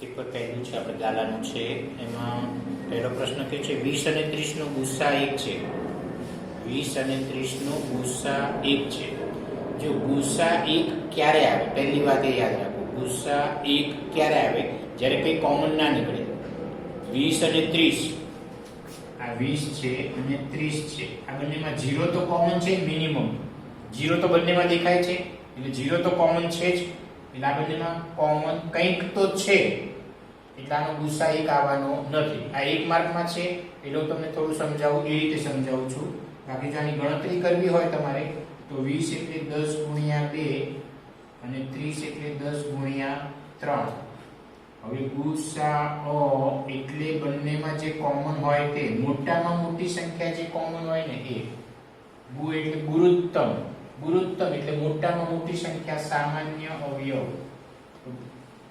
Paper પહેલું છે આપણે ગાલાનું છે. એમાં પહેલો પ્રશ્ન કે છે 20 અને 30 નો ગુસા 1 છે. 20 અને 30 નો ગુસા 1 છે. જો ગુસા 1 ક્યારે આવે, પહેલી વાત એ યાદ રાખો, ગુસા 1 ક્યારે આવે, જ્યારે કંઈ કોમન ના નીકળે. 20 અને 30, આ 20 છે અને 30 છે, આ બંનેમાં 0 તો કોમન છે, મિનિમમ 0 તો બંનેમાં દેખાય છે, એટલે 0 તો કોમન છે જ, એટલે આ બંનેમાં કોમન કંઈક તો છે, એટલે આનો ગુસા 1 આવવાનો નથી. આ 1 માર્કમાં છે એટલે હું તમને થોડું સમજાવું, એ રીતે સમજાવું છું. બાકી જો આની ગણતરી કરવી હોય તમારે તો 20 એટલે 10 ગુણ્યા 2 અને 30 એટલે 10 ગુણ્યા 3. હવે ગુસાઅ એટલે બંનેમાં જે કોમન હોય તે, મોટામાં મોટી સંખ્યા જે કોમન હોય ને એ. ગુ એટલે ગુરુત્તમ, ગુરુત્તમ એટલે મોટામાં મોટી સંખ્યા, સામાન્ય અવયવ.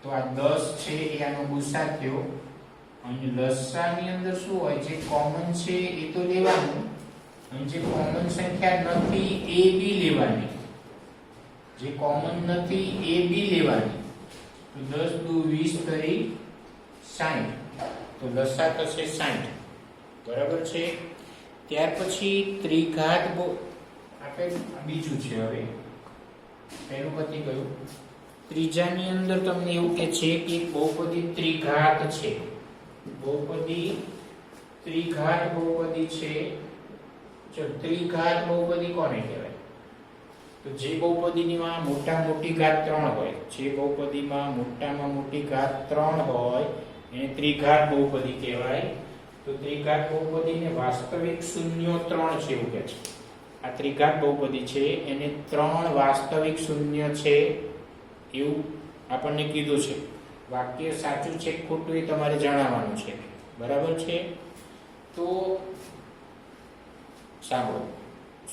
તો આ 10 છે એ આનો ગુસા થયો. અને લસાની અંદર શું હોય, જે કોમન છે એ તો લેવાનું, અને જે કોમન સંખ્યા નથી એ બી લેવાની. જે કોમન નથી એ બી લેવાની. તો 10 દુ 20 કરી 60, તો લસા થશે 60. બરાબર છે. ત્યાર પછી ત્રિઘાત આપણે બીજું છે. હવે પહેલું પતી ગયું. ત્રીજાની અંદર તમને એવું કે છે કે બહુપદી ત્રિઘાત છે. બહુપદી ત્રિઘાત બહુપદી છે. ચલો, ત્રિઘાત બહુપદી કોને કહેવાય? તો જે બહુપદીમાં મોટા મોટી ઘાત 3 હોય, જે બહુપદીમાં મોટામાં મોટી ઘાત 3 હોય એને ત્રિઘાત બહુપદી કહેવાય. તો ત્રિઘાત બહુપદીને વાસ્તવિક શૂન્યો 3 છે એવું કહે છે. આ ત્રિઘાત બહુપદી છે એને 3 વાસ્તવિક શૂન્ય છે એવું આપણને કીધું છે. વાક્ય સાચું છે કે ખોટું એ તમારે જણાવવાનું છે. બરાબર છે. તો સાંભળો,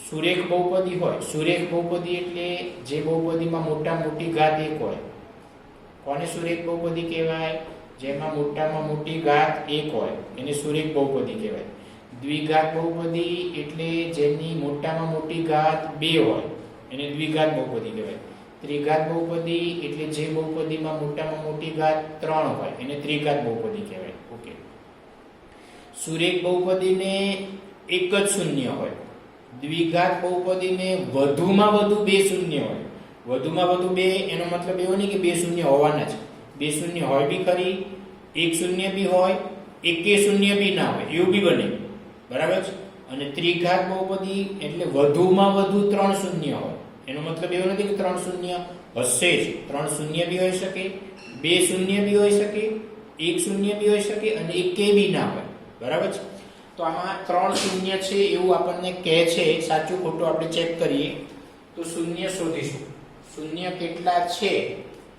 સુરેખ બહુપદી હોય, સુરેખ બહુપદી એટલે જે બહુપદીમાં મોટા મોટી ઘાત 1 હોય. કોને સુરેખ બહુપદી કહેવાય? જેમાં મોટામાં મોટી ઘાત 1 હોય એને સુરેખ બહુપદી કહેવાય. દ્વિઘાત બહુપદી એટલે જેની મોટામાં મોટી ઘાત 2 હોય એને દ્વિઘાત બહુપદી કહેવાય. ત્રિઘાત બહુપદી એટલે જે બહુપદીમાં મોટામાં મોટી ઘાત 3 હોય એને ત્રિઘાત બહુપદી કહેવાય. ઓકે. સુરેખ બહુપદીને એક જ શૂન્ય હોય. દ્વિઘાત બહુપદીને વધુમાં વધુ 2 શૂન્ય હોય. વધુમાં વધુ 2 એનો મતલબ એવો નહીં કે 2 શૂન્ય હોવાના છે. 2 શૂન્ય હોય બી ખરી, 1 શૂન્ય બી હોય, 1 શૂન્ય બી ના હોય, એવું બી બને. બરાબર છે. અને ત્રિઘાત બહુપદી એટલે વધુમાં વધુ 3 શૂન્ય હોય. એનો મતલબ એવો નથી કે 3 શૂન્ય હશે જ. 3 શૂન્ય બી હોઈ શકે, 2 શૂન્ય બી હોઈ શકે, 1 શૂન્ય બી હોઈ શકે અને 1 બી ના હોય. બરાબર છે. તો આમાં 3 શૂન્ય છે એવું આપણને કહે છે. સાચું ખોટું આપણે ચેક કરીએ. તો શૂન્ય શોધીશું. શૂન્ય કેટલા છે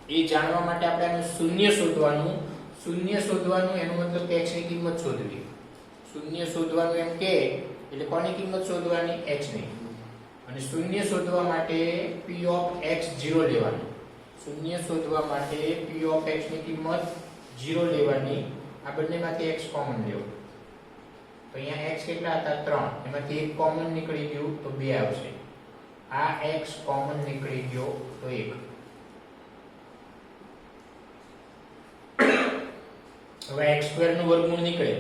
એ જાણવા માટે આપણે આનું શૂન્ય શોધવાનું. શૂન્ય શોધવાનું એનો મતલબ કે x ની કિંમત શોધવી. શૂન્ય શોધવાનું એમ કે એટલે કોની કિંમત શોધવાની? x ની. અને શૂન્ય શોધવા માટે p ઓફ x 0 લેવાનું. શૂન્ય શોધવા માટે p ઓફ x ની કિંમત 0 લેવાની. આ બંનેમાંથી x કોમન લેવો. તો અહીંયા x કેટલા હતા? 3. એમાંથી 1 કોમન નીકળી ગયું તો 2 આવશે. આ x કોમન નીકળી ગયો તો 1. હવે x² નું વર્ગમૂળ નીકળે.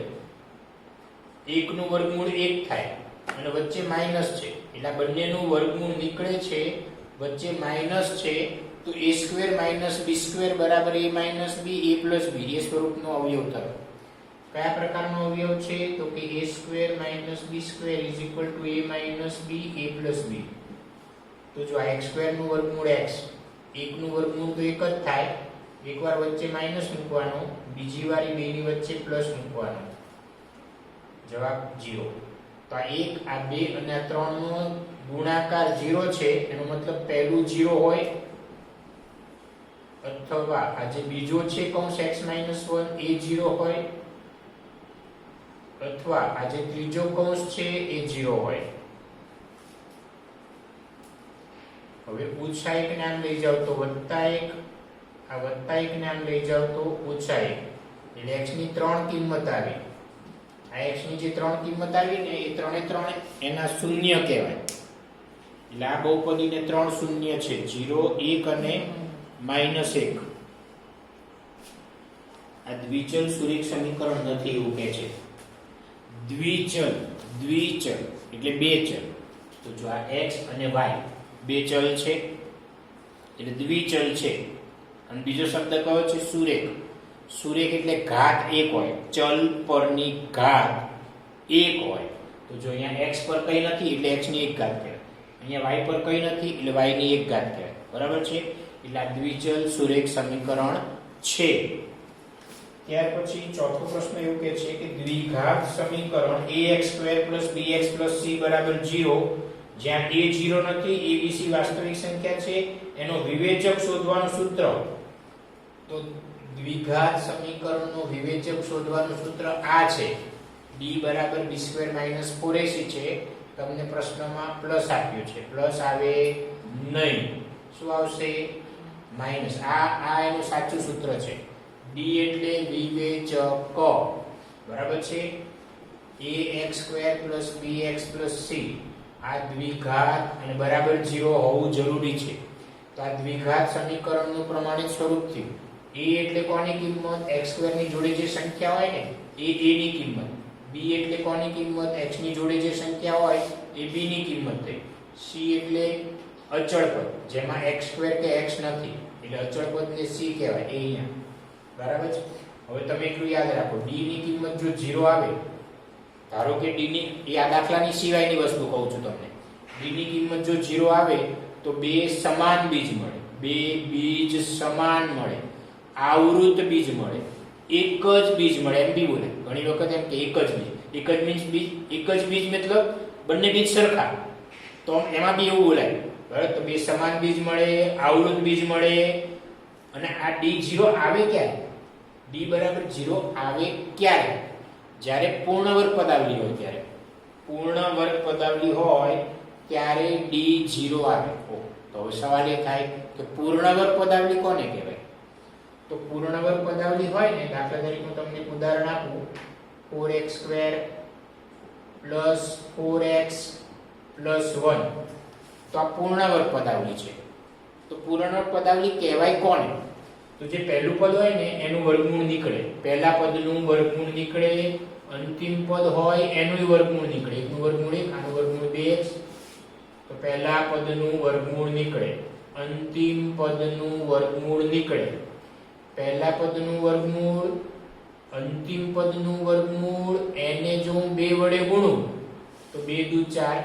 1 નું વર્ગમૂળ 1 થાય અને વચ્ચે માઈનસ છે એટલે બંનેનું વર્ગમૂળ નીકળે છે, વચ્ચે માઈનસ છે. તો a² - b² બરાબર a - b, a + b એ સ્વરૂપનો અવયવ થયો. કયા પ્રકારનો અવયવ છે? તો કે a² - b² = a - b, a + b. તો જો આ x² નું વર્ગમૂળ x, 1 નું વર્ગમૂળ તો 1 જ થાય. એકવાર વચ્ચે માઈનસ મૂકવાનો, બીજી વાર 2 ની વચ્ચે પ્લસ મૂકવાનો. જવાબ 0. તો આ 1, આ 2 અને આ 3 નો ગુણાકાર 0 છે. એનો મતલબ પહેલું 0 હોય અથવા આ જે બીજો છે કૌંસ x - 1 એ 0 હોય અથવા આ જે ત્રીજો કૌંસ છે એ 0 હોય. હવે -1 ને આમ લઈ જાવ તો +1, આ +1 ને આમ લઈ જાવ તો -1. એટલે x ની 3 કિંમત આવી. આ x ની જે 3 કિંમત આવી ને એ 3 એના શૂન્ય કહેવાય. એટલે આ બહુપદીને 3 શૂન્ય છે, 0, 1 અને -1. આ દ્વિચલ સુરેખ સમીકરણ નથી એવું કહે છે. દ્વિચલ એટલે બે ચલ. તો જો આ x અને y બે ચલ છે એટલે દ્વિચલ છે. અને બીજો શબ્દ કયો છે? સુરેખ. સુરેખ એટલે ઘાત એક હોય, ચલ પરની ઘાત એક હોય. તો જો અહીંયા x પર કઈ નથી એટલે x ની એક ઘાત કહેવાય, અહીંયા y પર કઈ નથી એટલે y ની એક ઘાત કહેવાય. બરાબર છે? એટલે આ દ્વિચલ સુરેખ સમીકરણ છે. ત્યાર પછી ચોથો પ્રશ્ન એવું કહે છે કે દ્વિઘાત સમીકરણ ax² + bx + c = 0 જ્યાં a 0 નથી, a b c વાસ્તવિક સંખ્યા છે, એનો વિવેચક શોધવાનું સૂત્ર. તો દ્વિઘાત સમીકરણનો વિવેચક શોધવાનું સૂત્ર આ છે. d = b² - 4ac છે. તમને પ્રશ્નમાં પ્લસ આપ્યું છે, પ્લસ આવે નહીં. શું આવશે? માઈનસ. આ એનું સાચું સૂત્ર છે. d એટલે વિવેચક. બરાબર છે? ax² + bx + c આ દ્વિઘાત અને બરાબર 0 હોવું જરૂરી છે. તો આ દ્વિઘાત સમીકરણનું પ્રમાણિત સ્વરૂપ થયું. a એટલે કોની કિંમત? x² ની જોડે જે સંખ્યા હોય ને એ a ની કિંમત. b એટલે કોની કિંમત? x ની જોડે જે સંખ્યા હોય એ b ની કિંમત થઈ. c એટલે અચળ પદ જેમાં x² કે x નથી એટલે અચળ પદને c કહેવાય. એ અહીંયા બરાબર છે. હવે તમે એટલું યાદ રાખો, d ની કિંમત જો 0 આવે, ધારો કે d ની, એ આ દાખલાની સિવાયની વસ્તુ કહું છું તમને, d ની કિંમત જો 0 આવે તો બે સમાન બીજ મળે, બે બીજ સમાન મળે, આવૃત બીજ મળે, એક જ બીજ મળે એમ બી બોલે. ઘણી વખત એમ કે એક જ બીજ. એક જ મીન્સ બીજ, એક જ બીજ મતલબ બંને બીજ સરખા, તો એમાં બી એવું બોલાય. બરાબર? તો બે સમાન બીજ મળે, આવૃત બીજ મળે. અને આ d0 આવે ક્યારે? d = 0 આવે ક્યારે? જ્યારે પૂર્ણ વર્ગ પદાવલી હોય ત્યારે. પૂર્ણ વર્ગ પદાવલી હોય ત્યારે d0 આવે. તો હવે સવાલ એ થાય કે પૂર્ણ વર્ગ પદાવલી કોને કહેવાય? તો પૂર્ણ વર્ગ પદાવલી હોય ને, દાખલા તરીકે હું તમને ઉદાહરણ આપું, 4x² + 4x + 1. તો આ પૂર્ણ વર્ગ પદાવલી છે. તો પૂર્ણ વર્ગ પદાવલી કહેવાય કોને? તો જે પહેલું પદ હોય ને એનું વર્ગમૂળ નીકળે, પહેલા પદનું વર્ગમૂળ નીકળે, અંતિમ પદ હોય એનું વર્ગમૂળ નીકળે. એકનું વર્ગમૂળ 1, આનું વર્ગમૂળ 2x. તો પહેલા પદનું વર્ગમૂળ નીકળે, અંતિમ પદનું વર્ગમૂળ નીકળે, પહેલા પદનું વર્ગમૂળ, અંતિમ પદનું વર્ગમૂળ, એને જો હું 2 વડે ગુણું તો 2 દુ 4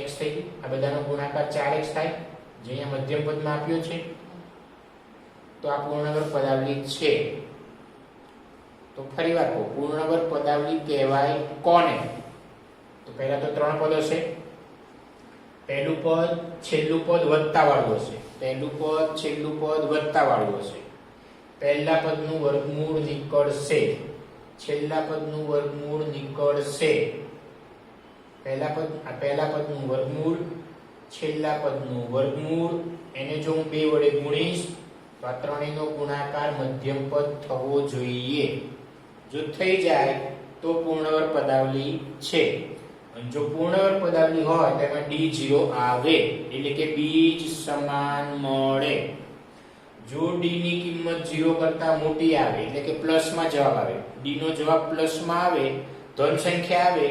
x થઈ ગયું. આ બધાનો ગુણાકાર 4x થાય, જે અહીંયા મધ્યમ પદમાં આપ્યો છે. તો આ પૂર્ણવર્ગ પદાવલી છે. તો ફરીવાર કહું, પૂર્ણવર્ગ પદાવલી કહેવાય કોને? તો પહેલા તો 3 પદ હશે. પહેલું પદ, છેલ્લું પદ વત્તા વાળું હશે. પહેલું પદ, છેલ્લું પદ વત્તા વાળું હશે. પહેલા પદનું વર્ગમૂળ નીકળશે, છેલ્લા પદનું વર્ગમૂળ નીકળશે. પહેલા પદનું વર્ગમૂળ, છેલ્લા પદનું વર્ગમૂળ, એને જો હું 2 વડે ગુણીશ તો આ ત્રણેયનો ગુણાકાર મધ્યમ પદ થવો જોઈએ. જો થઈ જાય તો પૂર્ણવર્ગ પદાવલી છે. અને જો પૂર્ણવર્ગ પદાવલી હોય તો એમાં d0 આવે, એટલે કે બીજ સમાન મળે. જો d ની કિંમત 0 કરતા મોટી આવે એટલે કે પ્લસમાં જવાબ આવે, d નો જવાબ પ્લસમાં આવે, ધન સંખ્યા આવે,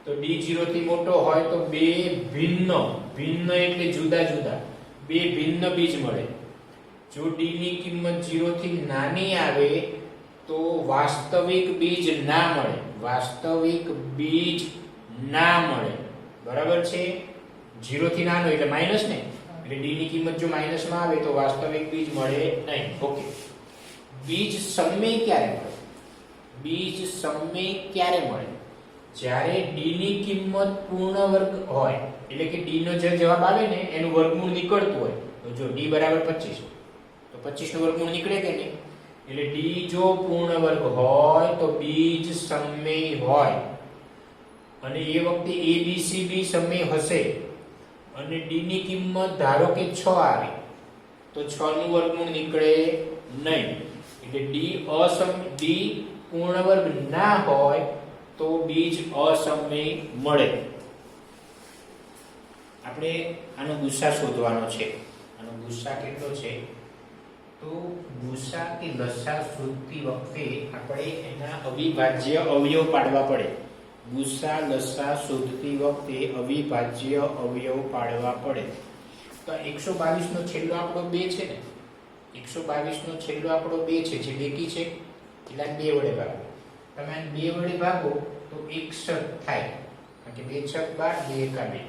તો d0 થી મોટો હોય તો બે ભિન્ન, ભિન્ન એટલે જુદા જુદા, બે ભિન્ન બીજ મળે. જો d ની કિંમત 0 થી નાની આવે તો વાસ્તવિક બીજ ના મળે, વાસ્તવિક બીજ ના મળે. બરાબર છે? 0 થી નાનો એટલે માઈનસ ને, એટલે d ની કિંમત જો માઈનસ માં આવે તો વાસ્તવિક બીજ મળે નહીં. ઓકે. બીજ સમય ક્યારે મળે? બીજ સમય ક્યારે મળે? જ્યારે d ની કિંમત પૂર્ણ વર્ગ હોય, એટલે કે d નો જે જવાબ આવે ને એનું વર્ગમૂળ નીકળતું હોય. તો જો d = 25 તો 25 નું વર્ગમૂળ નીકળે કે નહીં? એટલે d જો પૂર્ણ વર્ગ હોય તો બીજ સમય હોય, અને એ વખતે a b c બી સમય હશે. અને d ની કિંમત ધારો કે 6 આવે તો 6 નું વર્ગમૂળ નીકળે નહીં. એટલે d પૂર્ણ વર્ગ ના હોય તો બીજ અસમય મળે. આપણે આનો ગુસ્સા શોધવાનો છે. આનો ગુસ્સા કેટલો છે? તો તો ગુસા કે લસા શોધતી વખતે આપણે એના અવિભાજ્ય અવયવ પાડવા પડે. ગુસા લસા શોધતી વખતે અવિભાજ્ય અવયવ પાડવા પડે. તો 122 નો છેલ્લો આંકડો 2 છે ને, 122 નો છેલ્લો આંકડો 2 છે, જે બેકી છે, એટલે 2 વડે ભાગો. તમે આને 2 વડે ભાગો તો 61 થાય, કારણ કે 2 6 12, 2 1 2.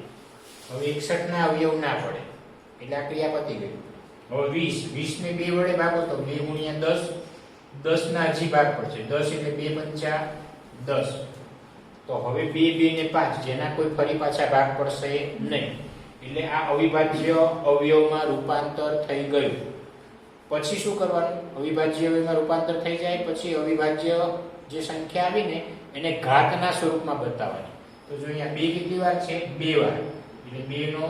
હવે 61 ના અવયવ ના પડે, એટલે આ ક્રિયા પતી ગઈ. હવે 20 ને 2 વડે ભાગો તો 2 ગુણ્યા 10, 10 ના હજી ભાગ પડશે. 10 એટલે 2 પંચા 10. તો હવે 2 2 ને 5, જેના કોઈ ફરી પાછા ભાગ પડશે નહીં, એટલે આ અવિભાજ્ય અવયવમાં રૂપાંતર થઈ ગયું. પછી શું કરવાનું? અવિભાજ્ય અવયવમાં રૂપાંતર થઈ જાય પછી અવિભાજ્ય જે સંખ્યા આવી ને એને ઘાતના સ્વરૂપમાં બતાવવાની. તો જો અહીંયા 2 કેટલી વાર છે? 2 વાર, એટલે 2 નો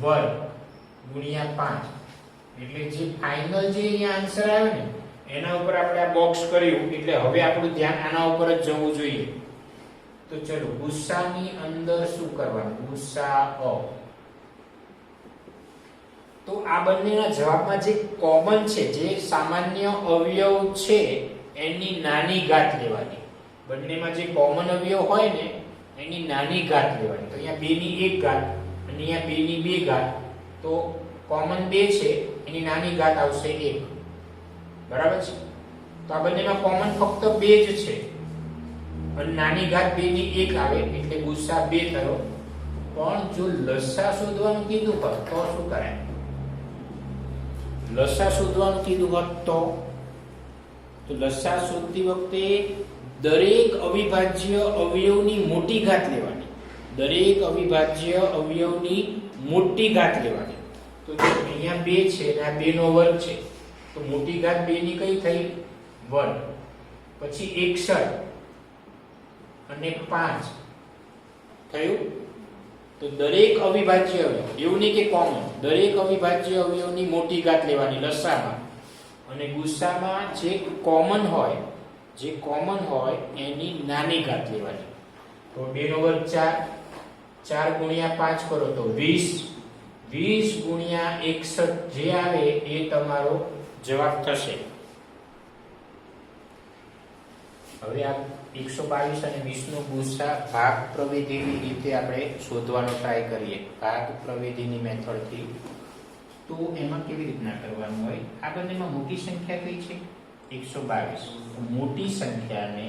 વર્ગ ગુણ્યા 5. એટલે જે ફાઇનલ જે અહીંયા આન્સર આવ્યો ને એના ઉપર આપણે આ બોક્સ કર્યું, એટલે હવે આપણું ધ્યાન આના ઉપર જ જવું જોઈએ. તો ચલો ગુસ્સાની અંદર શું કરવાનું? ગુસ્સા. તો આ બંનેના જવાબમાં જે કોમન છે, જે સામાન્ય અવયવ છે, એની નાની ઘાત લેવાની. બંનેમાં જે કોમન અવયવ હોય ને એની નાની ઘાત લેવાની. તો અહીંયા 2 ની 1 ઘાત અને અહીંયા 2 ની 2 ઘાત. તો કોમન 2 છે, એની નાની ઘાત આવશે 1. બરાબર છે? તો આ બંનેમાં કોમન ફક્ત 2 જ છે, અને નાની ઘાત 2 ની 1 આવે, એટલે ગુસ્સા 2 થયો. પણ જો લસા શોધવાનું કીધું હોત તો શું કરાય? લસા શોધવાનું કીધું હોત તો લસા શોધતી વખતે દરેક અવિભાજ્ય અવયવની મોટી ઘાત લેવાની. દરેક અવિભાજ્ય અવયવની મોટી ઘાત લેવાની. તો જો અહીંયા 2 છે અને આ 2 નો વર્ગ છે, તો મોટી ઘાત 2 ની કઈ થઈ? વર્ગ. પછી 61 અને 5 થયું. તો દરેક અવિભાજ્ય અવયવ, એવું નહીં કે કોમન, દરેક અવિભાજ્ય અવયવની મોટી ઘાત લેવાની લસામાં, અને ગુસ્સામાં જે કોમન હોય એની નાની ઘાત લેવાની. તો 2 નો વર્ગ 4, 4 ગુણ્યા 5 કરો તો 20, 20 ગુણ્યા 61 જે આવે એ તમારો જવાબ થશે. હવે આ 122 અને 20 નો ગુસ્સા ભાગ પ્રવિધિની રીતે આપણે શોધવાનો ટ્રાય કરીએ, ભાગ પ્રવિધિની મેથડથી. તો એમાં કેવી રીતના કરવાનું હોય? આ બંનેમાં મોટી સંખ્યા કઈ છે? 122. મોટી સંખ્યાને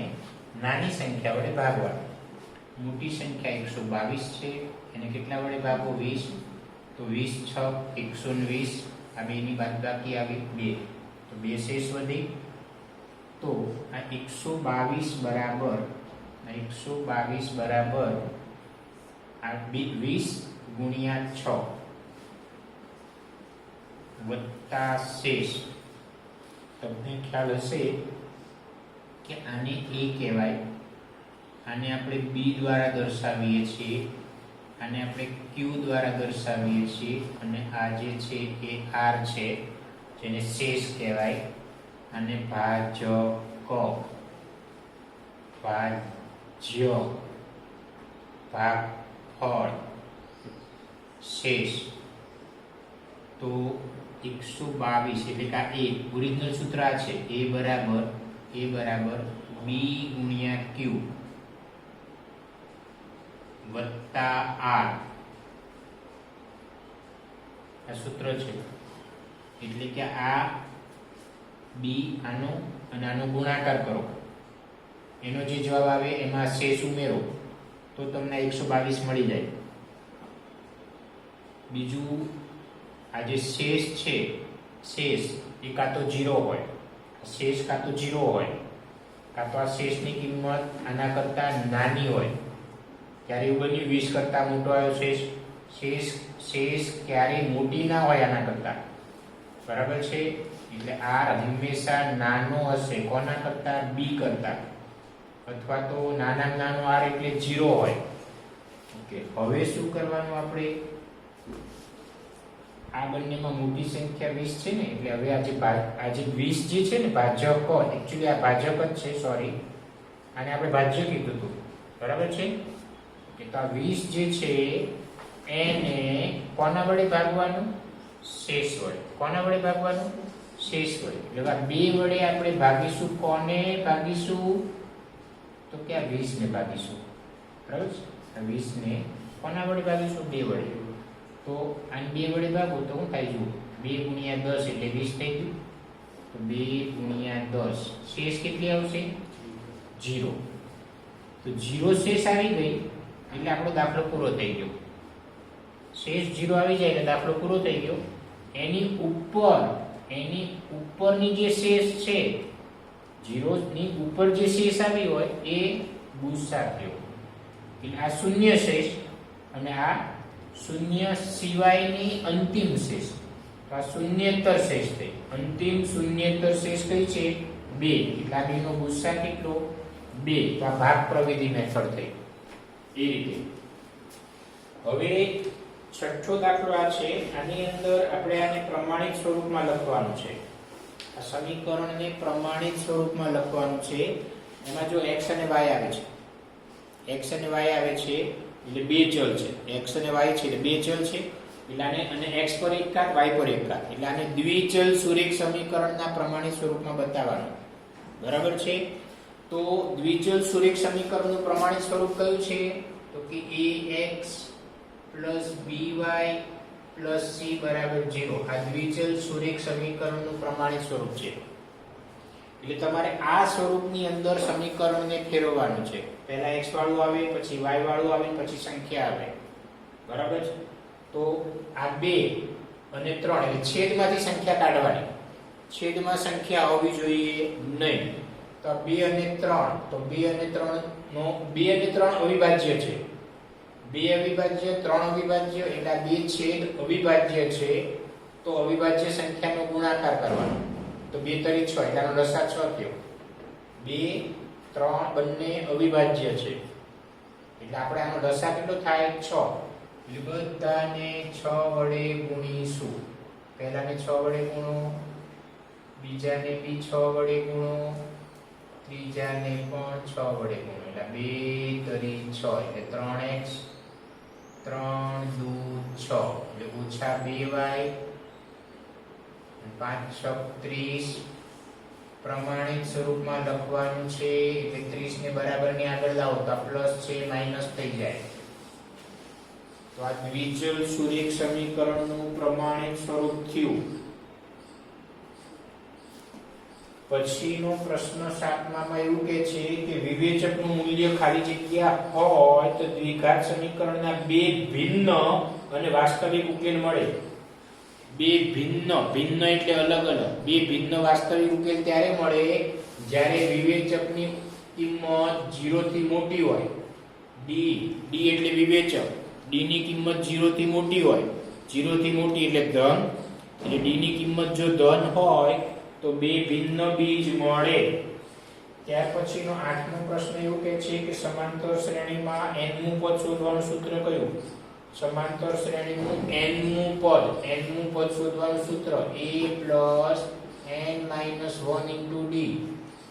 નાની સંખ્યા વડે ભાગવાની. મોટી સંખ્યા 122 છે, એને કેટલા વડે ભાગો? 20. તો 20 6 120. આ બેની બાદબાકી આવી 2, તો 2 શેષ વધી. તો આ 122 બરાબર આ 20 ગુણ્યા 6 વત્તા શેષ. તમને ખ્યાલ હશે કે આને a કહેવાય, આને આપણે b દ્વારા દર્શાવીએ છીએ, આને આપણે q દ્વારા દર્શાવીએ છીએ, અને આ જે છે એ r છે, જેને શેષ કહેવાય. અને ભાજક, ભાગફળ, શેષ. તો 122 એટલે કે આ a ઓરિજિનલ સૂત્ર આ છે, a બરાબર b ગુણ્યા q વત્તા r. આ સૂત્ર છે. એટલે કે આ b આનો અને આનો ગુણાકાર કરો, એનો જે જવાબ આવે એમાં શેષ ઉમેરો તો તમને 122 મળી જાય. બીજું આ જે શેષ છે, શેષ એ કાં તો 0 હોય, શેષ કાં તો 0 હોય, કાં તો આ શેષની કિંમત આના કરતા નાની હોય. ત્યારે એવું બન્યું 20 કરતા મોટો આવ્યો શેષ ક્યારેય મોટી ના હોય આના કરતા. બરાબર છે? એટલે r હંમેશા નાનો હશે કોના કરતા? b કરતા. અથવા તો નાનામાં નાનો r એટલે 0 હોય. ઓકે, હવે શું કરવાનું આપણે? આ બંનેમાં મોટી સંખ્યા 20 છે ને, એટલે હવે આ જે 20 જે છે ને ભાજક, એકચ્યુઅલી આ ભાજક જ છે, સોરી, આને આપણે ભાજ્ય કીધું હતું. બરાબર છે? કે તો આ 20 જે છે એને કોના વડે ભાગવાનું? શેષ વડે. કોના વડે ભાગવાનું? શેષ વડે. એટલે આ 2 વડે આપણે ભાગીશું. કોને ભાગીશું? તો કે આ 20 ને ભાગીશું. બરાબર છે? આ 20 ને કોના વડે ભાગીશું? 2 વડે. તો આને 2 વડે ભાગો તો શું થાય? જુઓ, 2 ગુણ્યા 10 એટલે 20 થઈ ગયું. તો 2 ગુણ્યા 10 શેષ કેટલી આવશે? 0. તો 0 શેષ આવી ગઈ એટલે આપણો દાખલો પૂરો થઈ ગયો. શેષ 0 આવી જાય એટલે દાખલો પૂરો થઈ ગયો. એની ઉપરની જે શેષ છે, 0 ની ઉપર જે શેષ આવી હોય એ ગુસ્સા થયો. એટલે આ શૂન્ય શેષ અને આ શૂન્ય સિવાયની અંતિમ શેષ. તો આ શૂન્યેતર શેષ થઈ. અંતિમ શૂન્યેતર શેષ કઈ છે? 2. એટલે આ બેનો ગુસ્સા કેટલો? 2. તો આ ભાગ પ્રવિધિ મેથડ થઈ. એ રીતે હવે છઠ્ઠો દાખલો આ છે. આની અંદર આપણે આને પ્રમાણિત સ્વરૂપમાં લખવાનું છે. આ સમીકરણને પ્રમાણિત સ્વરૂપમાં લખવાનું છે. એમાં જો x અને y આવે છે, x અને y આવે છે એટલે બે ચલ છે. x અને y છે એટલે બે ચલ છે. એટલે આને અને x પર એક ઘાત, y પર એક ઘાત. એટલે આને દ્વિચલ સુરેખ સમીકરણના પ્રમાણિત સ્વરૂપમાં બતાવવાનું. બરાબર છે? તો દ્વિચલ સુરેખ સમીકરણનું પ્રમાણિત સ્વરૂપ કયું છે? તો કે ax by c બરાબર 0. આ દ્વિચલ સુરેખ સમીકરણનું પ્રમાણિત સ્વરૂપ છે. એટલે તમારે આ સ્વરૂપની અંદર સમીકરણને ફેરવવાનું છે. પહેલા x વાળું આવે, પછી y વાળું આવે, પછી સંખ્યા આવે. બરાબર છે? તો આ 2 અને 3 એટલે છેદમાંથી સંખ્યા કાઢવાની. છેદમાં સંખ્યા હોવી જોઈએ નહીં. તો 2 અને 3, તો 2 અને 3 અવિભાજ્ય છે. 2 અવિભાજ્ય, 3 અવિભાજ્ય, એટલે આ 2 છેદ અવિભાજ્ય છે. તો અવિભાજ્ય સંખ્યાનો ગુણાકાર કરવાનો. તો 2 તરી 6 એટલે આનો લસા 6 થયો. 2, 3 બંને અવિભાજ્ય છે. એટલે આપણે આનો લસા કેટલો થાય? 6. એટલે બધાને 6 વડે ગુણીશું. પહેલાને 6 વડે ગુણો, બીજાને બી 6 વડે ગુણો, ત્રીજાને પણ 6 વડે ગુણો. એટલે 2 તરી 6 એટલે 3x, 3 દુ 6 એટલે ઓછા 2y, 5 6 30. પ્રમાણિત સ્વરૂપમાં લખવાનું છે. એટલે 30 ને બરાબરની આગળ લાવો તો પ્લસ છે માઈનસ થઈ જાય. તો આ દ્વિચલ સુરેખ સમીકરણનું પ્રમાણિત સ્વરૂપ થયું. પછીનો પ્રશ્ન 7માં એવું કહે છે કે વિવેચકનું મૂલ્ય ખાલી જગ્યા હોય તો દ્વિઘાત સમીકરણના બે ભિન્ન અને વાસ્તવિક ઉકેલ મળે. બે ભિન્ન એટલે અલગ અલગ. બે ભિન્ન વાસ્તવિક ઉકેલ ત્યારે મળે જ્યારે વિવેચકની કિંમત 0 થી મોટી હોય. d એટલે વિવેચક. d ની કિંમત 0 થી મોટી હોય. 0 થી મોટી એટલે ધન. એટલે d ની કિંમત જો ધન હોય તો બે ભિન્ન બીજ મળે. ત્યાર પછીનો 8મો પ્રશ્ન એવું કહે છે કે સમાંતર શ્રેણીમાં n મું પદ શોધવાનું સૂત્ર કયું? સમાંતર શ્રેણીનું n મું પદ શોધવાનું સૂત્ર a n - 1 * d.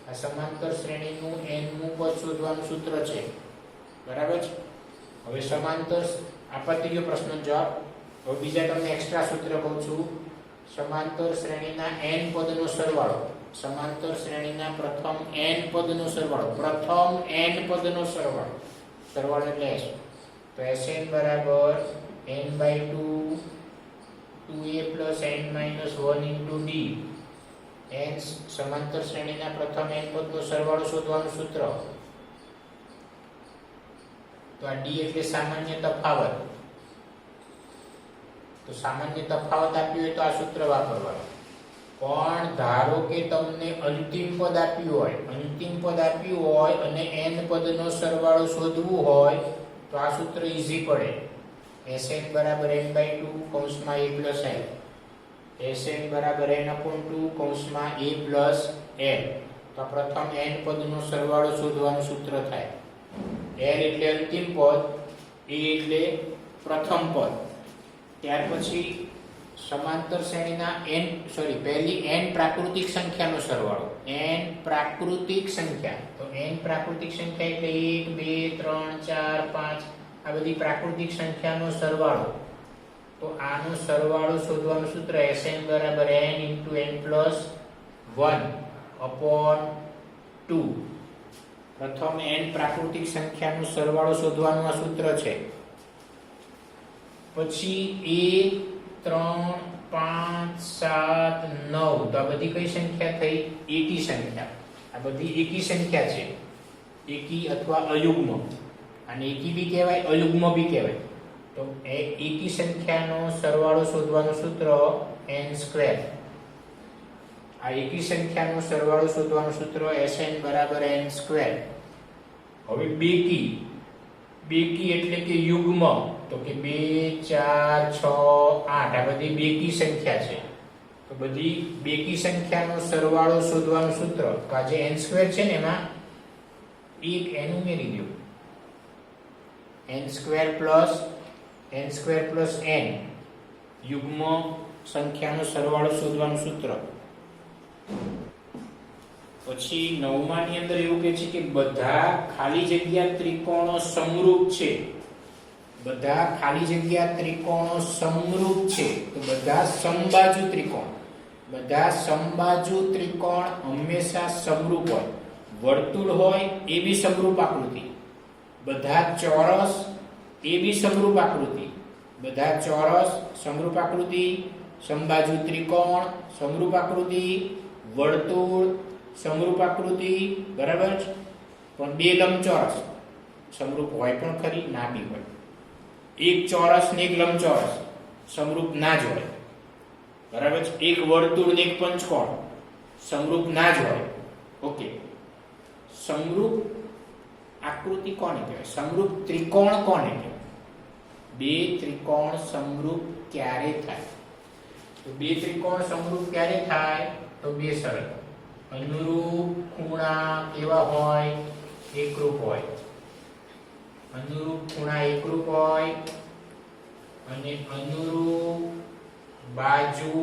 આ સમાંતર શ્રેણીનું n મું પદ શોધવાનું સૂત્ર છે. બરાબર છે? હવે સમાંતર આપતી ગયો પ્રશ્નનો જવાબ. હવે બીજા તમને એક્સ્ટ્રા સૂત્ર કહું છું. સમાંતર શ્રેણીના n પદનો સરવાળો. સમાંતર શ્રેણીના પ્રથમ n પદનો સરવાળો. સરવાળો એટલે s. તો Sn બરાબર n/2 2a + n - 1 * d. n સમાંતર શ્રેણીના પ્રથમ n પદનો સરવાળો શોધવાનું સૂત્ર. તો આ d એટલે સામાન્ય તફાવત. તો સામાન્ય તફાવત આપ્યું હોય તો આ સૂત્ર વાપરવાનું. પણ ધારો કે તમને અંતિમ પદ આપ્યું હોય અને n પદનો સરવાળો શોધવું હોય તો આ સૂત્ર ઈઝી પડે. Sn બરાબર n/2 કૌંસમાં a + n. Sn બરાબર n/2 કૌંસમાં a + n. તો પ્રથમ n પદનો સરવાળો શોધવાનું સૂત્ર થાય. n એટલે અંતિમ પદ, a એટલે પ્રથમ પદ. ત્યાર પછી સમાંતર શ્રેણીના પહેલી n પ્રાકૃતિક સંખ્યાનો સરવાળો. n પ્રાકૃતિક સંખ્યા. તો n પ્રાકૃતિક સંખ્યા એટલે 1 2 3 4 5 આ બધી પ્રાકૃતિક સંખ્યાનો સરવાળો. તો આનો સરવાળો શોધવાનું સૂત્ર Sn બરાબર n * n + 1 upon 2. પ્રથમ n પ્રાકૃતિક સંખ્યાનો સરવાળો શોધવાનું આ સૂત્ર છે. પછી 1 3 5 7 9 તો આ બધી કઈ સંખ્યા થઈ? એકી સંખ્યા. આ બધી એકી સંખ્યા છે. એકી અથવા અયુગ્મ. અને એકી બી કહેવાય, અયુગ્મ બી કહેવાય. તો એકી સંખ્યાનો સરવાળો શોધવાનું સૂત્ર n². આ એકી સંખ્યાનો સરવાળો શોધવાનું સૂત્ર Sn બરાબર n². હવે બેકી એટલે કે યુગ્મ, તો કે 2 4 6 8 આ બધી બેકી સંખ્યા છે. તો બધી બેકી સંખ્યાનો સરવાળો શોધવાનું સૂત્ર, તો આ જે n² છે ને એમાં એક n ઉમેરી દો. n² plus n યુગ્મ સંખ્યાનો સરવાળો શોધવાનું સૂત્ર. પછી 9મા ની અંદર એવું કહે છે કે બધા ખાલી જગ્યા ત્રિકોણો સમરૂપ છે. બધા ખાલી જગ્યા ત્રિકોણો સમરૂપ છે. તો બધા સમબાજુ ત્રિકોણ, બધા સમબાજુ ત્રિકોણ હંમેશા સમરૂપ હોય. વર્તુળ હોય એ બી સમરૂપ આકૃતિ, બધા ચોરસ એ બી સમરૂપ આકૃતિ, બધા ચોરસ સમરૂપ આકૃતિ, સમબાજુ ત્રિકોણ સમરૂપ આકૃતિ, વર્તુળ સમરૂપ આકૃતિ, બરાબર છે. પણ બે લંબચોરસ સમરૂપ હોય પણ ખરી, ના બી હોય. એક ચોરસ ને એક લંબચોરસ સમરૂપ ના જ હોય, બરાબર છે. એક વર્તુળ ને એક પંચકોણ સમરૂપ ના જ હોય. ઓકે, સમરૂપ આકૃતિ કોને કહેવાય? સમરૂપ ત્રિકોણ કોને કહેવાય? બે ત્રિકોણ સમરૂપ ક્યારે થાય? તો બે ત્રિકોણ સમરૂપ ક્યારે થાય? તો બે શરત. અનુરૂપ ખૂણા કેવા હોય? એકરૂપ હોય. અનુરૂપ ખૂણા એકરૂપ હોય અને અનુરૂપ બાજુ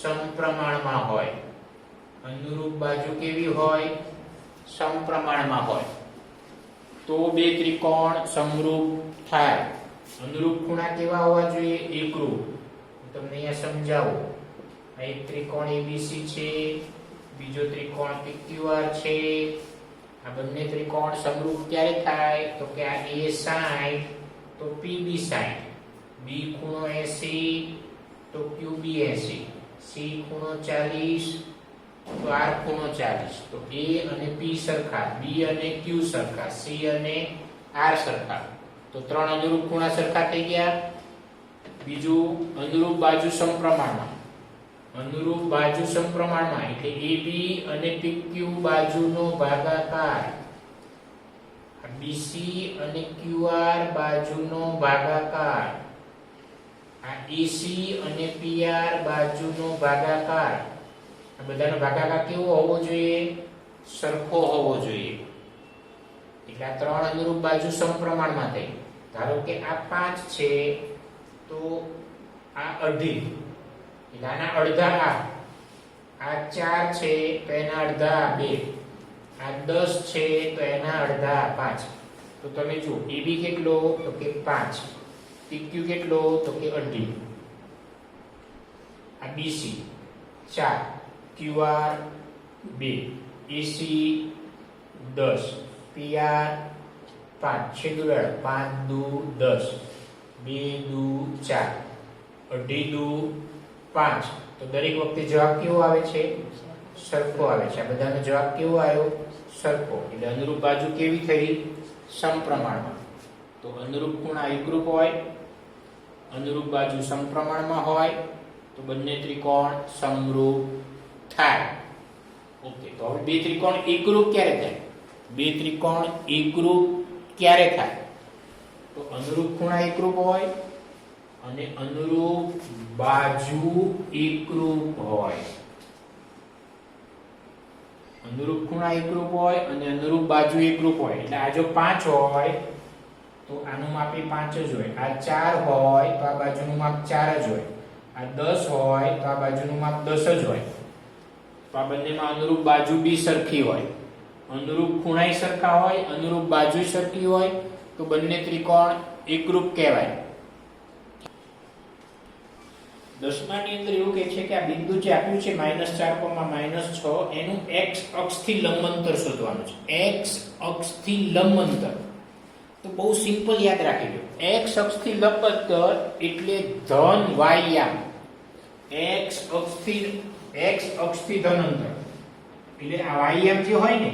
સમપ્રમાણમાં હોય. અનુરૂપ બાજુ કેવી હોય? સમપ્રમાણમાં હોય. તો બે ત્રિકોણ સમરૂપ થાય. અનુરૂપ ખૂણા કેવા હોવા જોઈએ? એકરૂપ. તમને અહીંયા સમજાવું. આ એક ત્રિકોણ ABC છે, બીજો ત્રિકોણ PQR છે. આ બંને ત્રિકોણ સમરૂપ ક્યારે થાય? તો કે આ A 60 તો PB 60, B ખૂણો 80 તો QB 80, C ખૂણો 40 તો R ખૂણો 40. તો A અને P સરખા, B અને Q સરખા, C અને R સરખા. તો ત્રણ અનુરૂપ ખૂણા સરખા થઈ ગયા. બીજું અનુરૂપ બાજુ સમપ્રમાણમાં. અનુરૂપ બાજુ સમપ્રમાણમાં એટલે AB અને PQ બાજુનો ભાગાકાર, BC અને QR બાજુનો ભાગાકાર, આ AC અને PR બાજુનો ભાગાકાર. આ બધાનો ભાગાકાર કેવો હોવો જોઈએ? સરખો હોવો જોઈએ. એટલે આ ત્રણ અનુરૂપ બાજુ સમપ્રમાણમાં થઈ. ધારો કે આ 5 છે તો આ અડધી, એટલે આના અડધા. આ 4 છે તો એના અડધા 2, આ 10 છે તો એના અડધા 5. તો તમે જુઓ AB કેટલો? તો કે 5, PQ કેટલો? તો કે અડધી, આ BC 4, QR 2, AC 10, PR 5, છેદું 5 દુ 10, 2 દુ 4, અઢી દુ 5. તો દરેક વખતે જવાબ કેવો આવે છે? સરખો આવે છે. આ બધાનો જવાબ કેવો આવ્યો? સરખો. એટલે અનુરૂપ બાજુ કેવી થઈ? સમપ્રમાણમાં. તો અનુરૂપ ખૂણા એકરૂપ હોય, અનુરૂપ બાજુ સમપ્રમાણમાં હોય તો બંને ત્રિકોણ સમરૂપ થાય. ઓકે, તો હવે બે ત્રિકોણ એકરૂપ ક્યારે થાય? બે ત્રિકોણ એકરૂપ ક્યારે થાય? તો અનુરૂપ ખૂણા એકરૂપ હોય અને અનુરૂપ બાજુ એકરૂપ હોય. અનુરૂપ ખૂણા એકરૂપ હોય અને અનુરૂપ બાજુ એકરૂપ હોય. એટલે આ જો 5 હોય તો આનું માપ 5 જ હોય. આ 4 હોય તો આ બાજુનું માપ 4 જ હોય. આ 10 હોય તો આ બાજુનું માપ 10 જ હોય. તો આ બંનેમાં અનુરૂપ બાજુ બી સરખી હોય, અનુરૂપ ખૂણાય સરખા હોય, અનુરૂપ બાજુ સરખી હોય તો બંને ત્રિકોણ એકરૂપ કહેવાય. દસમાની અંદર એવું કહે છે કે આ બિંદુ જે આપ્યું છે -4, -6 એનું x અક્ષથી લંબ અંતર શોધવાનું છે. x અક્ષથી લંબ અંતર તો બહુ સિમ્પલ યાદ રાખી લો. x અક્ષથી લંબ અંતર એટલે ધન y યામ. x અક્ષથી ધન અંતર એટલે આ y યામ જે હોય ને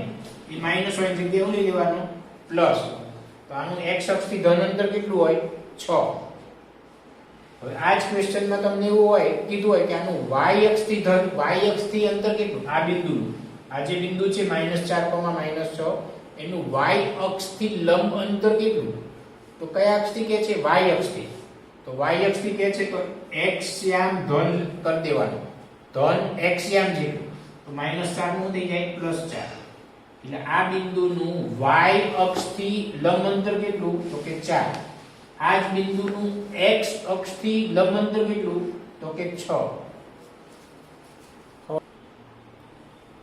એ માઈનસ હોય જગ્યાએ શું લઈ લેવાનું પ્લસ. તો આનું x અક્ષથી ધન અંતર કેટલું હોય 6. હવે આ જ ક્વેશ્ચનમાં તમને એવું હોય કીધું હોય કે આનું y અક્ષથી અંતર કેટલું આ બિંદુનું. આ જે બિંદુ છે -4, -6 એનું y અક્ષથી લંબ અંતર કેટલું? તો કયા અક્ષથી કે છે? y અક્ષથી. તો y અક્ષથી કે છે તો x યામ ધન કરી દેવાનું. ધન x યામ જેટલું. તો -4 નું થઈ જાય +4. એટલે આ બિંદુનું y અક્ષથી લંબ અંતર કેટલું? તો કે 4. આ જ બિંદુનું x અક્ષથી લંબ અંતર કેટલું? તો કે 6.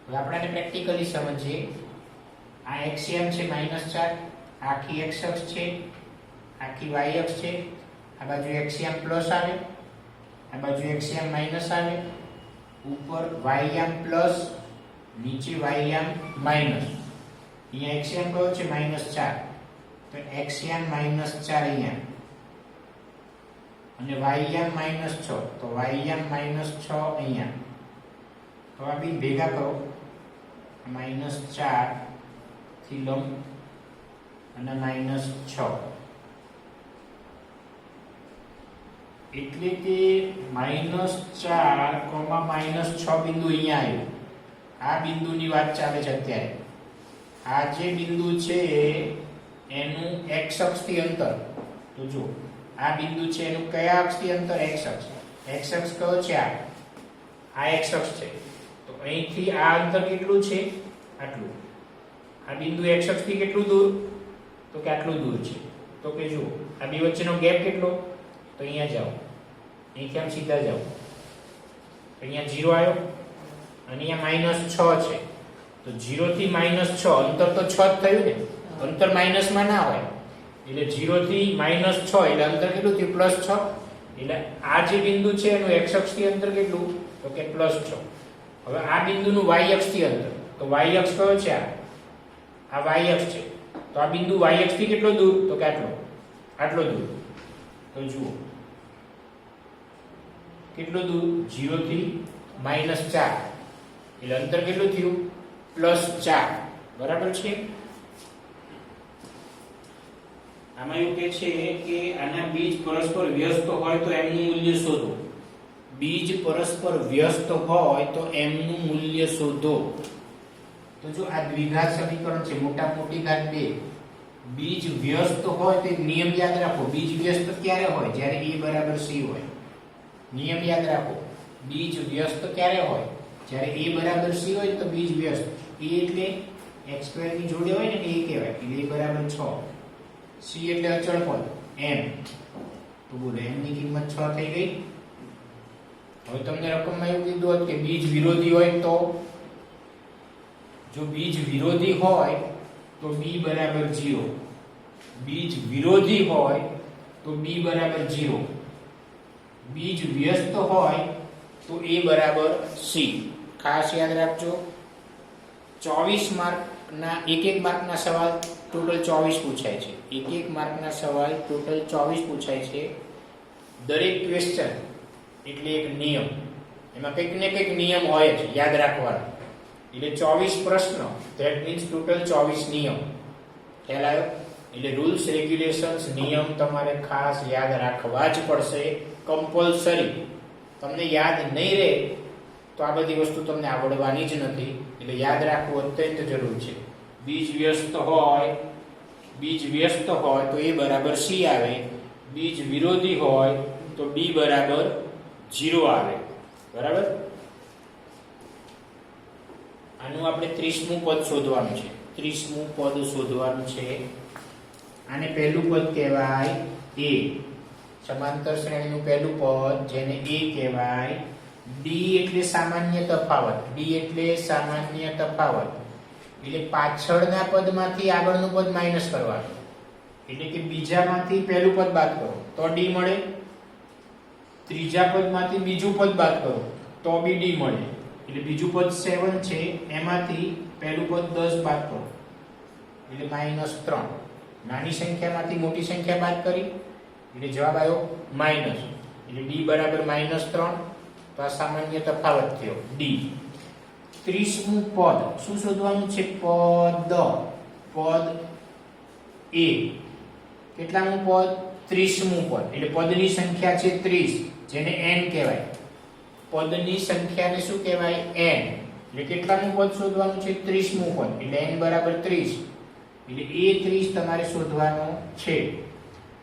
હવે આપણે પ્રેક્ટિકલી સમજીએ. આ x યામ છે -4, આખી x અક્ષ છે, આખી y અક્ષ છે. આ બાજુ x યામ પ્લસ આવે, આ બાજુ x યામ માઈનસ આવે, ઉપર y યામ પ્લસ, નીચે y યામ માઈનસ. અહીંયા x યામ કયો છે? -4. તો x યામ -4 અહીંયા અને y યામ -6. તો y યામ -6 અહીંયા. તો આ બે ભેગા કરો. -4 થી લંબ અને -6 એટલે કે -4, -6 બિંદુ અહીંયા આવ્યું. આ બિંદુની વાત ચાલે છે અત્યારે. આ જે બિંદુ છે એનું x અક્ષથી અંતર. તો જો આ બિંદુ છે એનું કયા અક્ષથી અંતર? x અક્ષ. x અક્ષ કયો છે? આ x અક્ષ છે. તો અહીંથી આ અંતર કેટલું છે? આટલું. આ બિંદુ x અક્ષથી કેટલું દૂર? તો કે આટલું દૂર છે. તો કે જો આ બે વચ્ચેનો ગેપ કેટલો? તો અહીંયા જાઓ, અહીંથી આમ સીધા જાઓ, અહીંયા 0 આવ્યો અને અહીંયા -6 છે. તો 0 થી -6 અંતર તો 6 જ થયું ને. અંતર માઈનસમાં ના હોય. એટલે 0 થી -6 એટલે અંતર કેટલું થયું? +6. એટલે આ જે બિંદુ છે એનું x અક્ષથી અંતર કેટલું? તો કે +6. હવે આ બિંદુનું y અક્ષથી અંતર. તો y અક્ષ કયો છે? આ y અક્ષ છે. તો આ બિંદુ y અક્ષથી કેટલો દૂર? તો કે આટલો દૂર. તો જુઓ કેટલો દૂર? 0 થી -4 એટલે અંતર કેટલું થયું? +4. બરાબર છે. આમાં એવું કહે છે કે આના બીજ પરસ્પર વ્યસ્ત હોય તો એમનું મૂલ્ય શોધો. બીજ પરસ્પર વ્યસ્ત હોય તો એમનું મૂલ્ય શોધો. તો જો આ દ્વિઘાત સમીકરણ છે, મોટી ઘાત 2. બીજ વ્યસ્ત હોય તો એક નિયમ યાદ રાખો. બીજ વ્યસ્ત ક્યારે હોય? જ્યારે a c હોય. નિયમ યાદ રાખો. બીજ વ્યસ્ત ક્યારે હોય? જ્યારે a c હોય તો બીજ વ્યસ્ત. a એટલે x² ની જોડે હોય ને એ કહેવાય. એટલે a 6. c એટલે અચળ પદ m. તો બોલો m ની કિંમત 6 થઈ ગઈ. હવે તમને રકમમાં એવું કીધું હતું કે બીજ વિરોધી હોય તો, જો બીજ વિરોધી હોય તો b 0. બીજ વિરોધી હોય તો b 0. બીજ વ્યસ્ત હોય તો a c. ખાસ યાદ રાખજો. 24 માર્કના એક માર્કના સવાલ ટોટલ 24 પૂછાય છે. એક માર્કના સવાલ ટોટલ 24 પૂછાય છે. દરેક ક્વેશ્ચન એટલે એક નિયમ. એમાં કંઈક ને કંઈક નિયમ હોય છે, યાદ રાખવાનો. એટલે 24 પ્રશ્ન, ધેટ મીન્સ ટોટલ 24 નિયમ. ખ્યાલ આવ્યો? એટલે રૂલ્સ રેગ્યુલેશન્સ નિયમ તમારે ખાસ યાદ રાખવા જ પડશે, કમ્પલસરી. તમને યાદ નહીં રહે તો આ બધી વસ્તુ તમને આવડવાની જ નથી. એટલે યાદ રાખવું અત્યંત જરૂર છે. બીજ વ્યસ્ત હોય તો a c આવે. બીજ વિરોધી હોય તો b 0 આવે. બરાબર? આનું આપણે 30મું પદ શોધવાનું છે. 30મું પદ શોધવાનું છે. આને પહેલું પદ કહેવાય a. સમાંતર શ્રેણીનું પહેલું પદ જેને a કહેવાય. d એટલે સામાન્ય તફાવત. એટલે પાછળના પદમાંથી આગળનું પદ માઈનસ કરવાનું. એટલે કે બીજામાંથી પહેલું પદ બાદ કરો તો d મળે. ત્રીજા પદમાંથી બીજું પદ બાદ કરો તો બી ડી મળે. એટલે બીજું પદ 7 છે એમાંથી પહેલું પદ 10 બાદ કરો એટલે -3. નાની સંખ્યામાંથી મોટી સંખ્યા બાદ કરી એટલે જવાબ આવ્યો માઈનસ. એટલે ડી બરાબર -3. તો આ સામાન્ય તફાવત થયો ડી. 30મું પદ શું શોધવાનું છે? પદ એ. કેટલામું પદ? 30મું પદ. એટલે પદની સંખ્યા છે 30 જેને n કહેવાય. પદની સંખ્યાને શું કહેવાય? n. એટલે કેટલામું પદ શોધવાનું છે? 30મું પદ. એટલે n બરાબર 30. એટલે એ 30 તમારે શોધવાનો છે.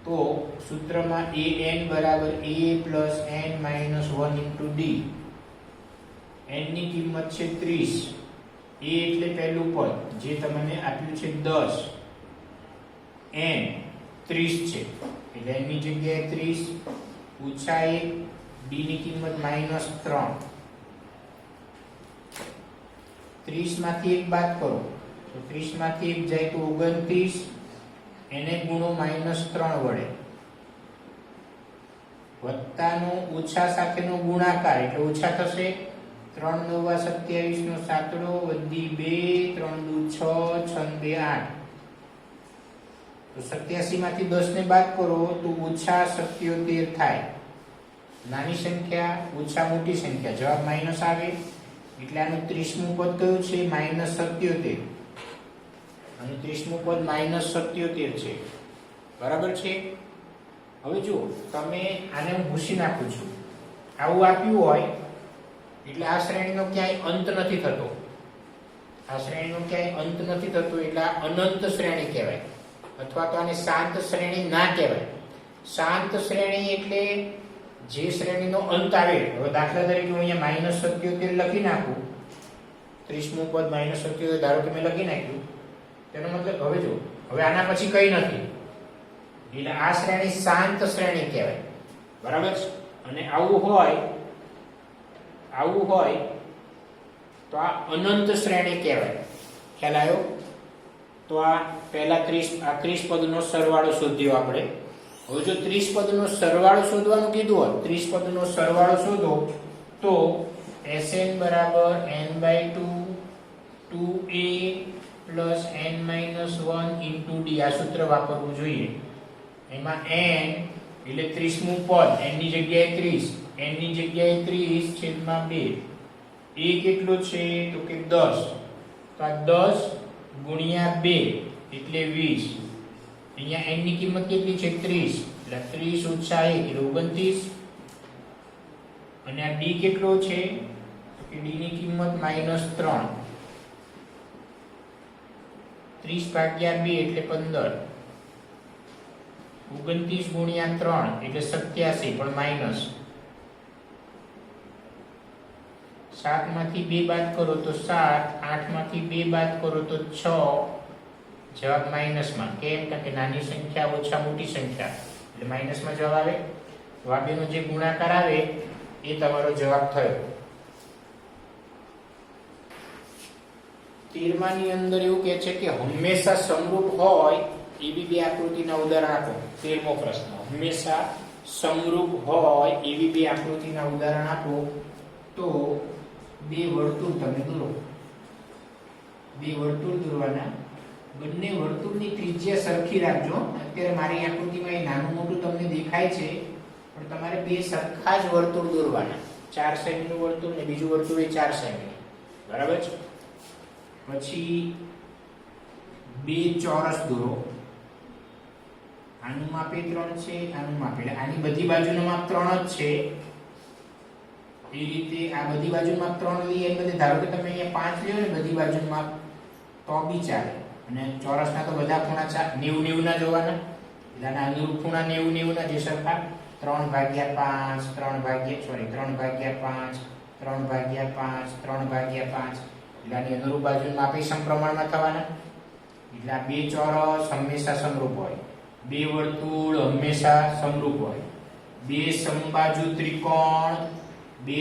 તો સૂત્રમાં an બરાબર a plus n minus 1 into d. n ની કિંમત છે 30. a એટલે પહેલું પદ જે તમને આપ્યું છે 10. n 30 છે એટલે n ની જગ્યાએ 30 ઓછા 1. d ની કિંમત -3. 30 માંથી 1 બાદ કરો તો 30 માંથી 1 જાય તો 29. એને ગુણો -3 વડે. વત્તાનો ઓછા સાથેનો ગુણાકાર એટલે ઓછા થશે. 3 × 9 = 27 નો સાતડો વધી 2 3 × 6 6 2 8. તો 87 માંથી 10 ને બાદ કરો તો ઓછા 77 થાય. નાની સંખ્યા ઓછા મોટી સંખ્યા જવાબ માઈનસ આવે. એટલે આનું 30મું પદ કયું છે? -77. અને 30મું પદ -77 છે. બરાબર છે. હવે જો તમે આને હું ભૂસી નાખું છું. આવું આપ્યું હોય એટલે આ શ્રેણીનો ક્યાંય અંત નથી થતો. આ શ્રેણીનો ક્યાંય અંત નથી થતો એટલે આ અનંત શ્રેણી કહેવાય. અથવા તો આને શાંત શ્રેણી ના કહેવાય. શાંત શ્રેણી એટલે જે શ્રેણીનો અંત આવે. હવે દાખલા તરીકે હું અહીંયા -77 લખી નાખું. 30મું પદ -77 ધારો કે મેં લખી નાખ્યું. તેનો મતલબ હવે જો હવે આના પછી કઈ નથી. એટલે આ શ્રેણી શાંત શ્રેણી કહેવાય. બરાબર છે. અને આવું હોય તો આ અનંત શ્રેણી કહેવાય. ખ્યાલ આવ્યો? તો આ પહેલા 30 પદનો સરવાળો શોધ્યો આપણે. હવે જો 30 પદનો સરવાળો શોધવાનું કીધું હોય, 30 પદનો સરવાળો શોધો તો Sn બરાબર n/2 2a plus n minus 1 into d. આ સૂત્ર વાપરવું જોઈએ. એમાં n એટલે 30મું પદ. n ની જગ્યાએ 30. n ની જગ્યાએ 30/2. a કેટલો છે? તો કે 10. તો આ 10 ગુણ્યા 2 એટલે 20. અહીંયા n ની કિંમત કેટલી છે? 30. એટલે 30 ઓછા 1 એટલે 29. અને આ d કેટલો છે? તો કે d ની કિંમત -3. 30/2 એટલે 15. 29 ગુણ્યા 3 એટલે 87 પણ માઈનસ. 7 માંથી 2 બાદ કરો તો 7. 8 માંથી 2 બાદ કરો તો 6. જવાબ માઈનસમાં. કેમ? કારણ કે નાની સંખ્યા ઓછા મોટી સંખ્યા એટલે માઈનસમાં જવાબ આવે. તો આ બેનો જે ગુણાકાર આવે એ તમારો જવાબ થયો. 13મા ની અંદર એવું કહે છે કે હંમેશા સમરૂપ હોય એવી બે આકૃતિના ઉદાહરણ આપો. 13મો પ્રશ્ન. હંમેશા સમરૂપ હોય એવી બે આકૃતિના ઉદાહરણ આપો. તો બે વર્તુળ તમે દોરો. બે વર્તુળ દોરવાના. બંને વર્તુળની ત્રિજ્યા સરખી રાખજો. અત્યારે મારી આકૃતિમાં એ નાનું મોટું તમને દેખાય છે પણ તમારે બે સરખા જ વર્તુળ દોરવાના. 4 સેમીનું વર્તુળ ને બીજું વર્તુળ એ 4 સેમી. બરાબર છે. પછી બે ચોરસ દોરો. આનું માપ 3 છે, આનું માપ એટલે આની બધી બાજુનું માપ 3 જ છે. એ રીતે આ બધી બાજુનું માપ 3 લઈએ એ બધે ધારો કે તમે અહીંયા 5 લ્યો ને બધી બાજુનું માપ તો બી ચાલે. અને ચોરસના તો બધા ખૂણા 90 ના જોવાના. એટલે આના અનુરૂપ ખૂણા 90 ના જે સરખા 3/5 3/5 3/5 એટલે આની અનુરૂપ બાજુનું માપ એ સમપ્રમાણમાં થવાના. એટલે આ બે ચોરસ હંમેશા સમરૂપ હોય. બે વર્તુળ હંમેશા સમરૂપ હોય. બે સમબાજુ ત્રિકોણ બે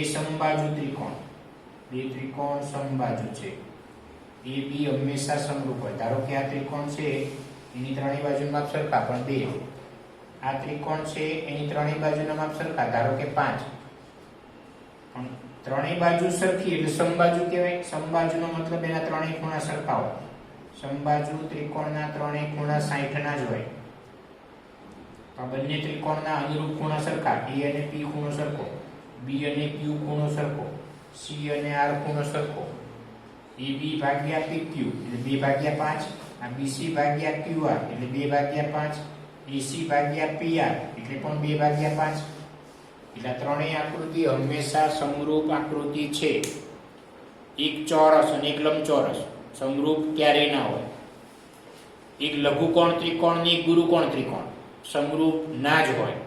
ત્રિકોણ સમબાજુ છે. એ બી હંમેશા સમરૂપ હોય. ધારો કે આ ત્રિકોણ છે એની ત્રણેય બાજુનું માપ સરખા પણ 2. આ ત્રિકોણ છે એની ત્રણેય બાજુના માપ સરખા, ધારો કે 5. પણ ત્રણેય બાજુ સરખી એટલે સમબાજુ કહેવાય. સમબાજુનો મતલબ એના ત્રણેય ખૂણા સરખા હોય. સમબાજુ ત્રિકોણના ત્રણેય ખૂણા 60 ના જ હોય. તો બંને ત્રિકોણના અનુરૂપ ખૂણા સરખા, A અને P ખૂણો સરખો, B અને Q ખૂણો સરખો, C અને R ખૂણો સરખો, AB ભાગ્યા PQ એટલે 2/5, આ BC ભાગ્યા QR એટલે 2/5, AC ભાગ્યા PR એટલે પણ 2/5. એટલે ત્રણેય આકૃતિ હંમેશા સમરૂપ આકૃતિ છે. એક ચોરસ અને એક લંબચોરસ સમરૂપ ક્યારેય ના હોય. એક લઘુકોણ ત્રિકોણ ને એક ગુરુકોણ ત્રિકોણ સમરૂપ ના જ હોય.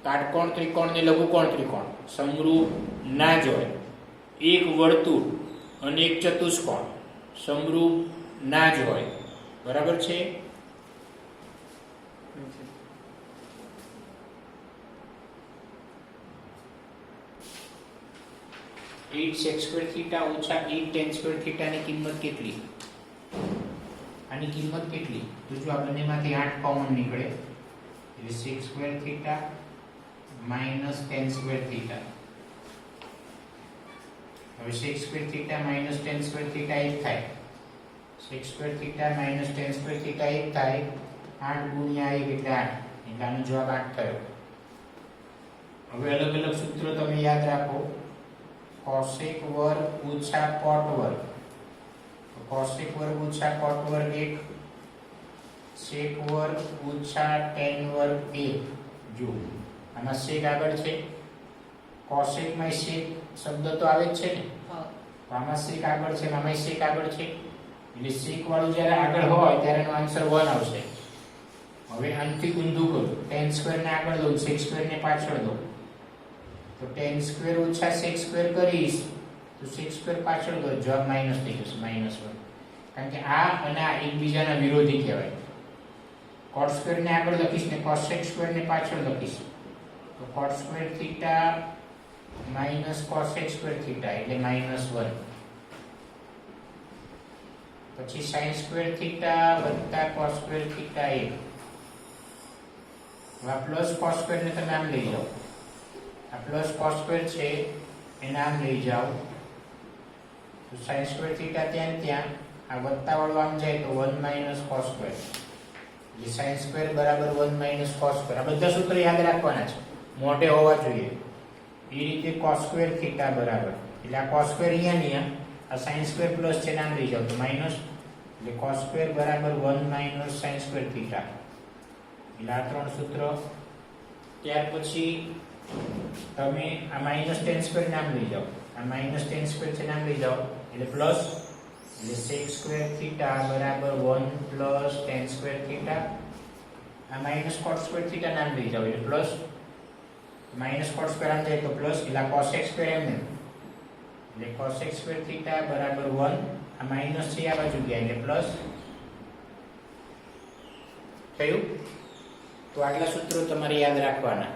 કાટકોણ ત્રિકોણ ને લઘુકોણ ત્રિકોણ સમરૂપ ના જ હોય. એક વર્તુળ અને એક ચતુષ્કોણ સમરૂપ ના જ હોય. બરાબર છે? eight sec square theta ઓછા 8 tan square theta ની કિંમત કેટલી? આની કિંમત કેટલી? તો જો આ બંનેમાંથી 8 કોમન નીકળે એટલે sec square theta minus tan square theta. હવે sec square theta minus tan square theta 1 થાય. sec square theta minus tan square theta 1 થાય. 8 ગુણ્યા 1 એટલે 8. એટલે આનો જવાબ 8 થયો. હવે અલગ અલગ સૂત્રો તમે યાદ રાખો. cosec વર્ગ ઓછા cot વર્ગ. તો cosec વર્ગ ઓછા cot વર્ગ 1, sec વર્ગ ઓછા tan વર્ગ 1. જો આમાં sec આગળ છે, cosec માં sec શબ્દ તો આવે જ છે ને. તો આમાં sec આગળ છે, આમાં sec આગળ છે. એટલે sec વાળું જ્યારે આગળ હોય ત્યારે એનો આન્સર 1 આવશે. હવે આનથી ઊંધું કરું, tan સ્ક્વેર ને આગળ દઉં, sec સ્ક્વેર ને પાછળ દઉં. તો tan સ્ક્વેર ઓછા sec સ્ક્વેર કરીશ તો sec સ્ક્વેર પાછળ દો, જવાબ માઈનસ થઈ જશે, -1. કારણ કે આ અને આ એકબીજાના વિરોધી કહેવાય. cot સ્ક્વેર ને આગળ લખીશ ને cosec સ્ક્વેર ને પાછળ લખીશ તો cot square theta minus cosec square theta એટલે -1. પછી sin સ્ક્વેર થીટા વત્તા cos સ્ક્વેર થીટા 1. હવે પ્લસ cos સ્ક્વેર ને તમે આમ લઈ જાઓ, આ પ્લસ cos સ્ક્વેર છે એને આમ લઈ જાઓ તો sin સ્ક્વેર થીટા ત્યાં આ વત્તા વાળું આમ જાય તો 1 - cos સ્ક્વેર એટલે sin સ્ક્વેર બરાબર 1 - cos સ્ક્વેર. આ બધા સૂત્ર યાદ રાખવાના છે, મોટે હોવા જોઈએ. એ રીતે cos સ્ક્વેર થીટા બરાબર એટલે આ cos સ્ક્વેર અહીંયા આ sin સ્ક્વેર પ્લસ છે નામ લઈ જાઓ તો માઈનસ એટલે cos સ્ક્વેર બરાબર 1 - sin સ્ક્વેર થીટા. એટલે આ ત્રણ સૂત્ર. ત્યાર પછી તમે આ માઈનસ tan સ્ક્વેર નામ લઈ જાઓ, આ માઈનસ tan સ્ક્વેર છે નામ લઈ જાઓ એટલે પ્લસ એટલે sec સ્ક્વેર થીટા બરાબર 1 + tan સ્ક્વેર થીટા. આ માઈનસ cot સ્ક્વેર થીટા નામ લઈ જાઓ એટલે પ્લસ માઈનસ cot સ્ક્વેર આમ જાય તો પ્લસ એટલે cosec સ્ક્વેર એમ એટલે cosec સ્ક્વેર થીટા બરાબર 1. આ માઈનસ છે આ બાજુ ગયા એટલે પ્લસ થયું. તો આટલા સૂત્રો તમારે યાદ રાખવાના.